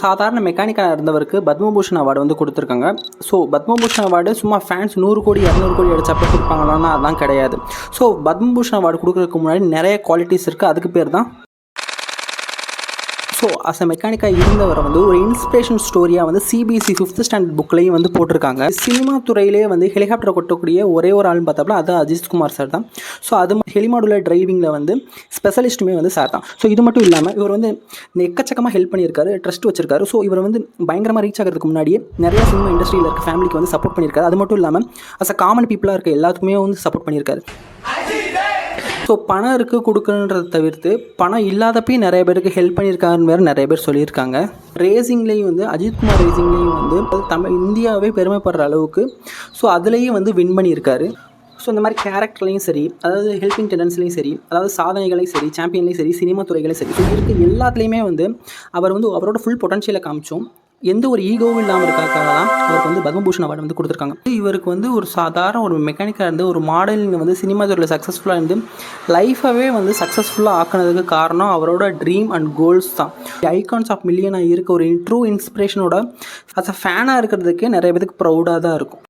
சாதாரண மெக்கானிக்காக இருந்தவருக்கு பத்மபூஷன் அவார்டு வந்து கொடுத்துருக்காங்க. ஸோ பத்மபூஷன் அவார்டு சும்மா ஃபேன்ஸ் 100 கோடி 200 கோடி அடிச்சப்போ கொடுப்பாங்களான்னா அதான் கிடையாது. ஸோ பத்மபூஷன் அவார்டு கொடுக்குறதுக்கு முன்னாடி நிறைய குவாலிட்டிஸ் இருக்குது. அதுக்கு பேர் தான். ஸோ அஸ் அ மெக்கானிக்காக இருந்தவரை வந்து ஒரு இன்ஸ்பிரேஷன் ஸ்டோரியாக வந்து சிபிஎஸ்சி 5th ஸ்டாண்டர்ட் புக்லேயும் வந்து போட்டிருக்காங்க. சினிமா துறையிலே வந்து ஹெலிகாப்டர் கொட்டக்கூடிய ஒரே ஒரு ஆள்னு பார்த்தாப்புல அது அஜித்குமார் சார் தான். ஸோ அது ஹெலிமாடுலர் டிரைவிங்கில் வந்து ஸ்பெஷலிஸ்ட்டுமே வந்து சார் தான். ஸோ இது மட்டும் இல்லாமல் இவர் வந்து எக்கச்சக்கமாக ஹெல்ப் பண்ணியிருக்காரு, ட்ரஸ்ட் வச்சிருக்காரு. ஸோ இவர் வந்து பயங்கரமாக ரீச் ஆகிறதுக்கு முன்னாடியே நிறைய சினிமா இண்டஸ்ட்ரியில் இருக்க ஃபேமிலிக்கு வந்து சப்போர்ட் பண்ணியிருக்காரு. அது மட்டும் இல்லாமல் அஸ் அ காமன் பீப்புளாக இருக்க எல்லாத்துக்குமே வந்து சப்போர்ட் பண்ணியிருக்காரு. ஸோ பணம் இருக்குது கொடுக்குறன்றதை தவிர்த்து பணம் இல்லாதப்பையும் நிறைய பேருக்கு ஹெல்ப் பண்ணியிருக்காருன்னு வேறு நிறைய பேர் சொல்லியிருக்காங்க. ரேசிங்லேயும் வந்து அஜித்குமார் ரேசிங்லேயும் வந்து இந்தியாவே பெருமைப்படுற அளவுக்கு ஸோ அதுலேயும் வந்து வின் பண்ணியிருக்காரு. ஸோ இந்த மாதிரி கேரக்டர்லையும் சரி, அதாவது ஹெல்பிங் டெண்டன்ஸ்லையும் சரி, அதாவது சாதனைகளையும் சரி, சாம்பியன்லையும் சரி, சினிமா துறைகளையும் சரி, ஸோ இருக்க எல்லாத்துலேயுமே வந்து அவர் வந்து அவரோட ஃபுல் பொட்டன்ஷியலை காமிச்சோம். எந்த ஒரு ஈகோவும் இல்லாமல் இருக்காக்காக தான் அவருக்கு வந்து பத்மபூஷன் அவார்டு வந்து கொடுத்துருக்காங்க. இவருக்கு வந்து ஒரு சாதாரண ஒரு மெக்கானிக்காக இருந்து ஒரு மாடலிங் வந்து சினிமா துறையில் சக்ஸஸ்ஃபுல்லாக இருந்து லைஃபாகவே வந்து சக்ஸஸ்ஃபுல்லாக ஆக்கினதுக்கு காரணம் அவரோட ட்ரீம் அண்ட் கோல்ஸ் தான். ஐகான்ஸ் ஆஃப் மில்லியனாக இருக்க ஒரு ட்ரூ இன்ஸ்பிரேஷனோட அஸ் அ ஃபேனாக இருக்கிறதுக்கே நிறைய பேருக்கு ப்ரௌடாக தான் இருக்கும்.